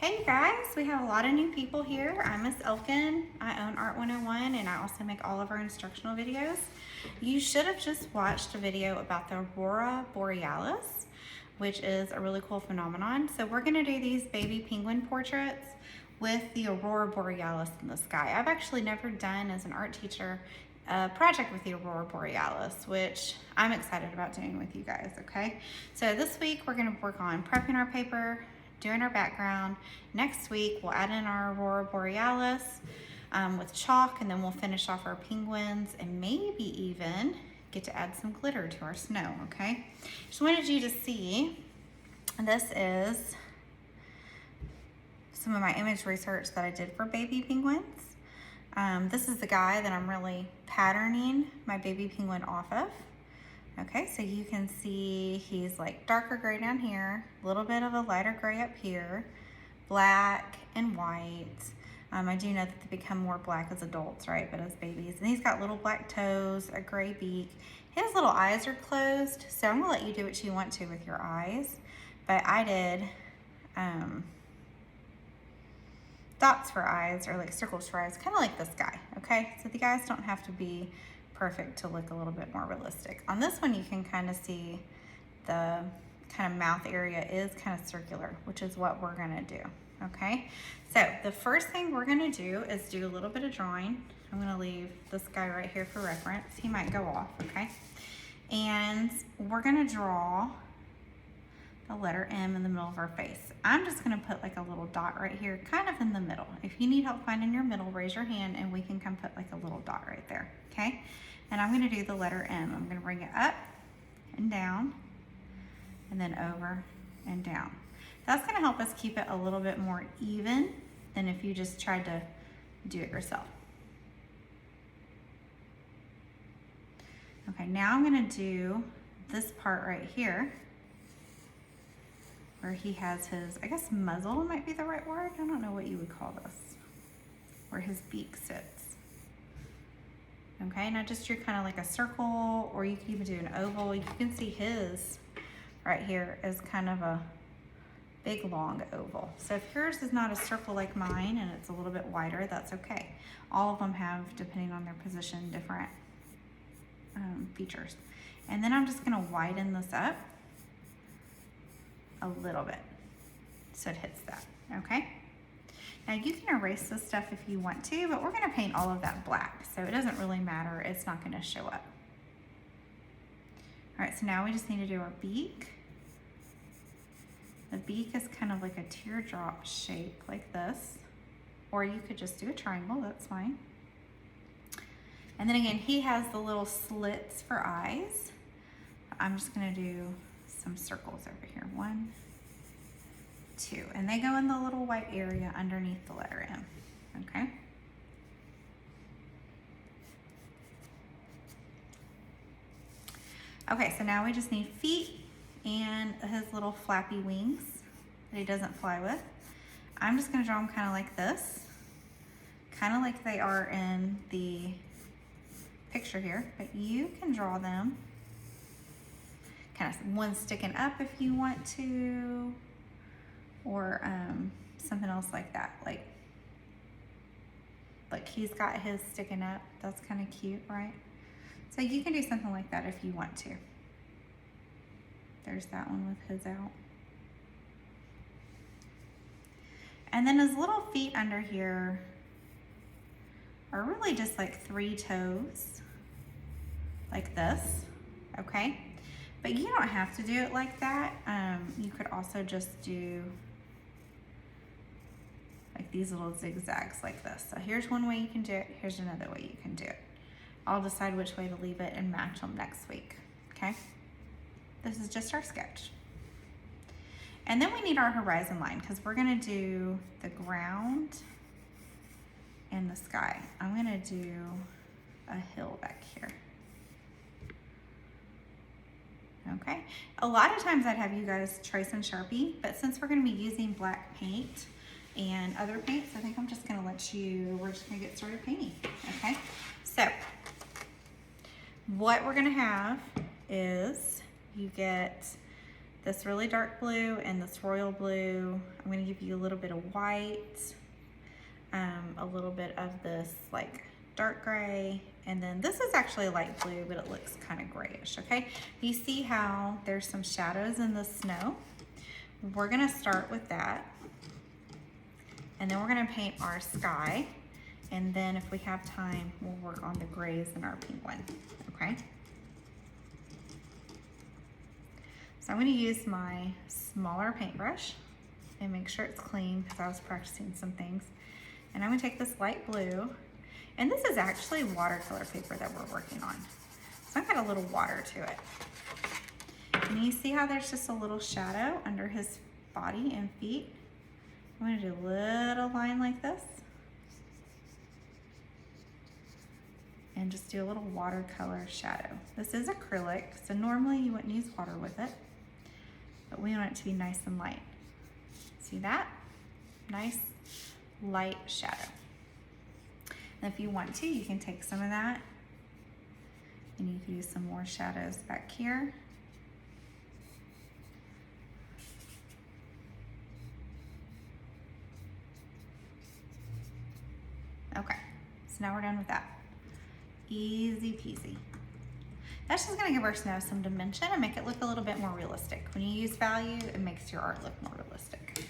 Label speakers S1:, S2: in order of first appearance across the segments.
S1: Hey you guys, we have a lot of new people here. I'm Miss Elkin. I own Art 101 and I also make all of our instructional videos. You should have just watched a video about the Aurora Borealis, which is a really cool phenomenon. So we're gonna do these baby penguin portraits with the Aurora Borealis in the sky. I've actually never done, as an art teacher, a project with the Aurora Borealis, which I'm excited about doing with you guys, okay? So this week we're gonna work on prepping our paper, doing our background. Next week, we'll add in our Aurora Borealis with chalk, and then we'll finish off our penguins and maybe even get to add some glitter to our snow, okay? Just wanted you to see, this is some of my image research that I did for baby penguins. This is the guy that I'm really patterning my baby penguin off of. Okay, so you can see he's like darker gray down here, a little bit of a lighter gray up here, black and white. I do know that they become more black as adults, right? But as babies. And he's got little black toes, a gray beak. His little eyes are closed, so I'm gonna let you do what you want to with your eyes. But I did dots for eyes, or like circles for eyes, kind of like this guy, okay? So the guys don't have to be perfect to look a little bit more realistic. On this one, you can kind of see the kind of mouth area is kind of circular, which is what we're gonna do, okay? So the first thing we're gonna do is do a little bit of drawing. I'm gonna leave this guy right here for reference. He might go off, okay? And we're gonna draw the letter M in the middle of our face. I'm just gonna put like a little dot right here, kind of in the middle. If you need help finding your middle, raise your hand and we can come put like a little dot right there, okay? And I'm gonna do the letter M. I'm gonna bring it up and down, and then over and down. That's gonna help us keep it a little bit more even than if you just tried to do it yourself. Okay, now I'm gonna do this part right here, where he has his, I guess muzzle might be the right word. I don't know what you would call this, where his beak sits. Okay, now just drew kind of like a circle, or you can even do an oval. You can see his right here is kind of a big long oval. So if yours is not a circle like mine and it's a little bit wider, that's okay. All of them have, depending on their position, different features. And then I'm just gonna widen this up a little bit so it hits that, okay? Now you can erase this stuff if you want to, but we're gonna paint all of that black, so it doesn't really matter, it's not gonna show up. All right, so now we just need to do our beak. The beak is kind of like a teardrop shape like this, or you could just do a triangle, that's fine. And then again, he has the little slits for eyes. I'm just gonna do some circles over here. 1, 2, and they go in the little white area underneath the letter M, okay? Okay, so now we just need feet and his little flappy wings that he doesn't fly with. I'm just gonna draw them kind of like this, kind of like they are in the picture here, but you can draw them kind of one sticking up if you want to, or something else like that. Like he's got his sticking up. That's kind of cute, right? So you can do something like that if you want to. There's that one with his out. And then his little feet under here are really just like 3 toes, like this, okay? But you don't have to do it like that. You could also just do like these little zigzags like this. So here's one way you can do it. Here's another way you can do it. I'll decide which way to leave it and match them next week, okay? This is just our sketch. And then we need our horizon line because we're gonna do the ground and the sky. I'm gonna do a hill back here. Okay, a lot of times I'd have you guys trace in Sharpie, but since we're gonna be using black paint and other paints, I think I'm just gonna let you, we're just gonna get started painting, okay? So, what we're gonna have is you get this really dark blue and this royal blue. I'm gonna give you a little bit of white, a little bit of this like dark gray, and then this is actually light blue, but it looks kind of grayish, okay? You see how there's some shadows in the snow? We're gonna start with that, and then we're gonna paint our sky, and then if we have time, we'll work on the grays in our penguin, okay? So I'm gonna use my smaller paintbrush and make sure it's clean because I was practicing some things. And I'm gonna take this light blue, and this is actually watercolor paper that we're working on. So I've got a little water to it. And you see how there's just a little shadow under his body and feet? I'm gonna do a little line like this. And just do a little watercolor shadow. This is acrylic, so normally you wouldn't use water with it, but we want it to be nice and light. See that? Nice light shadow. And if you want to, you can take some of that and you can use some more shadows back here. Okay, so now we're done with that. Easy peasy. That's just gonna give our snow some dimension and make it look a little bit more realistic. When you use value, it makes your art look more realistic.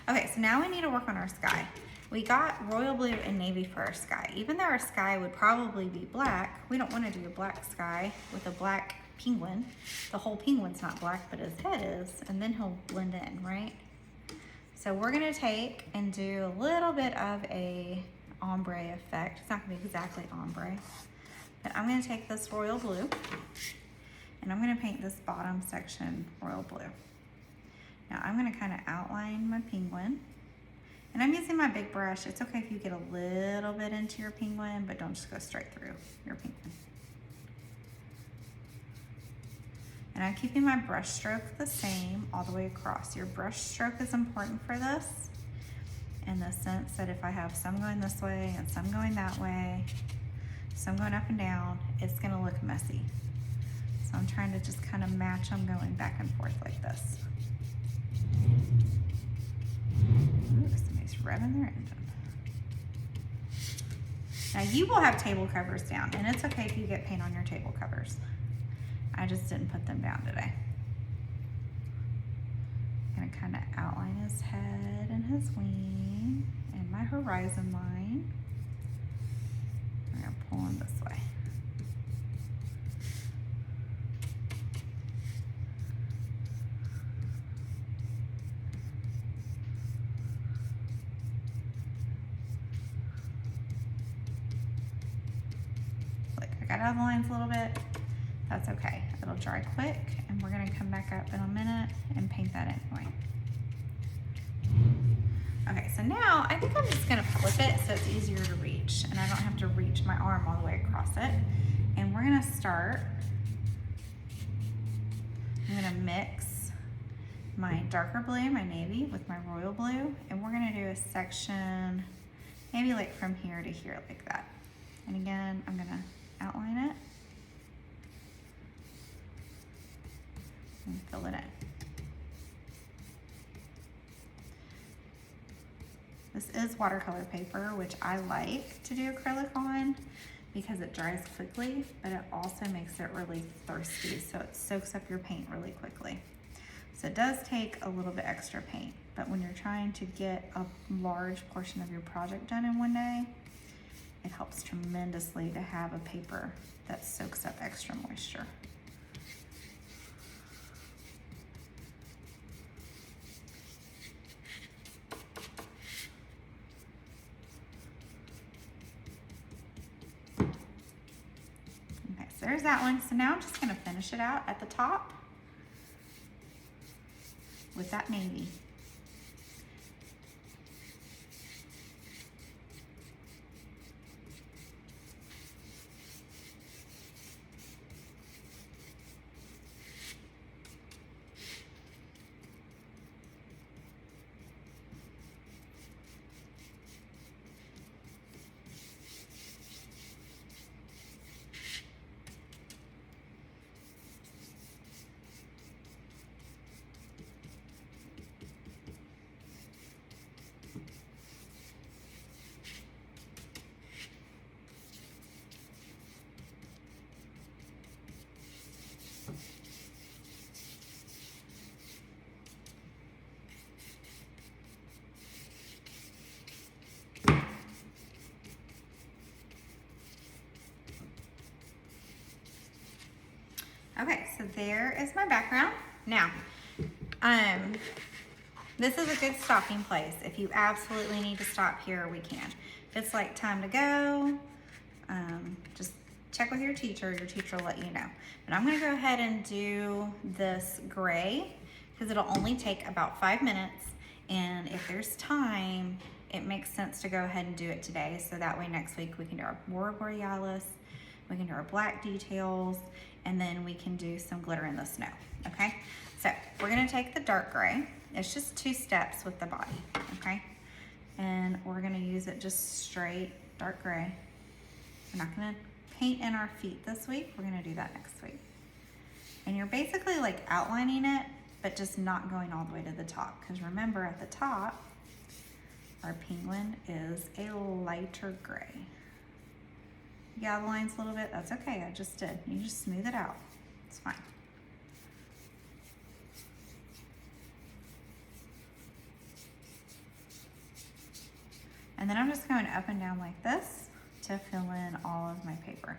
S1: Okay, so now we need to work on our sky. We got royal blue and navy for our sky. Even though our sky would probably be black, we don't wanna do a black sky with a black penguin. The whole penguin's not black, but his head is, and then he'll blend in, right? So we're gonna take and do a little bit of a ombre effect. It's not gonna be exactly ombre, but I'm gonna take this royal blue and I'm gonna paint this bottom section royal blue. Now I'm gonna kind of outline my penguin, and I'm using my big brush. It's okay if you get a little bit into your penguin, but don't just go straight through your penguin. And I'm keeping my brush stroke the same all the way across. Your brush stroke is important for this, in the sense that if I have some going this way and some going that way, some going up and down, it's gonna look messy. So I'm trying to just kind of match them going back and forth like this. Ooh, somebody's revving their engine. Now you will have table covers down, and it's okay if you get paint on your table covers. I just didn't put them down today. I'm gonna kind of outline his head and his wing and my horizon line. We're gonna pull him this way. Look, I got out of the lines a little bit. That's okay, it'll dry quick, and we're gonna come back up in a minute and paint that anyway. Okay, so now I think I'm just gonna flip it so it's easier to reach, and I don't have to reach my arm all the way across it. And we're gonna start, I'm gonna mix my darker blue, my navy, with my royal blue, and we're gonna do a section, maybe like from here to here, like that. And again, I'm gonna outline it and fill it in. This is watercolor paper, which I like to do acrylic on because it dries quickly, but it also makes it really thirsty, so it soaks up your paint really quickly. So it does take a little bit extra paint, but when you're trying to get a large portion of your project done in one day, it helps tremendously to have a paper that soaks up extra moisture. There's that one. So now I'm just gonna finish it out at the top with that navy. Okay, so there is my background. Now, this is a good stopping place. If you absolutely need to stop here, we can. If it's like time to go, just check with your teacher. Your teacher will let you know. But I'm gonna go ahead and do this gray because it'll only take about 5 minutes. And if there's time, it makes sense to go ahead and do it today. So that way next week we can do our Aurora Borealis, we can do our black details, and then we can do some glitter in the snow, okay? So we're gonna take the dark gray. It's just 2 steps with the body, okay? And we're gonna use it just straight dark gray. We're not gonna paint in our feet this week. We're gonna do that next week. And you're basically like outlining it, but just not going all the way to the top. Because remember, at the top, our penguin is a lighter gray. Yeah, the lines a little bit, that's okay, I just did. You just smooth it out, it's fine. And then I'm just going up and down like this to fill in all of my paper.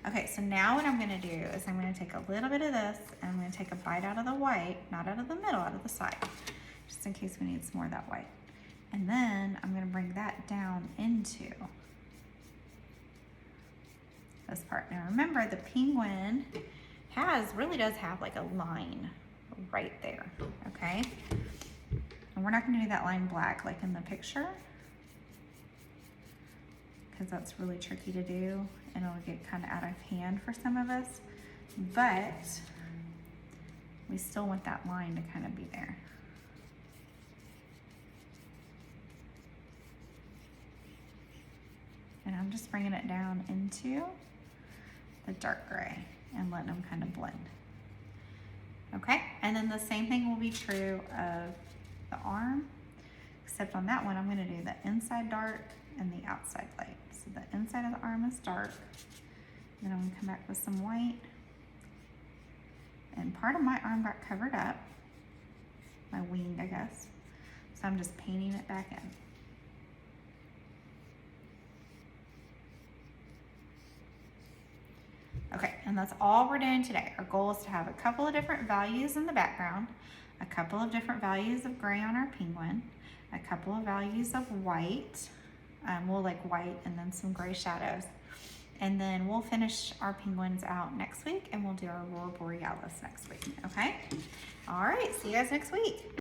S1: Okay, so now what I'm gonna do is I'm gonna take a little bit of this and I'm gonna take a bite out of the white, not out of the middle, out of the side, just in case we need some more of that white. And then I'm gonna bring that down into this part. Now remember, the penguin really does have like a line right there, okay? And we're not gonna do that line black like in the picture, because that's really tricky to do and it'll get kind of out of hand for some of us, but we still want that line to kind of be there. And I'm just bringing it down into the dark gray and letting them kind of blend. Okay, and then the same thing will be true of the arm, except on that one I'm gonna do the inside dark and the outside light. So the inside of the arm is dark, then I'm gonna come back with some white, and part of my arm got covered up, my wing I guess, so I'm just painting it back in. Okay, and that's all we're doing today. Our goal is to have a couple of different values in the background, a couple of different values of gray on our penguin, a couple of values of white. We'll like white and then some gray shadows. And then we'll finish our penguins out next week and we'll do our Aurora Borealis next week, okay? All right, see you guys next week.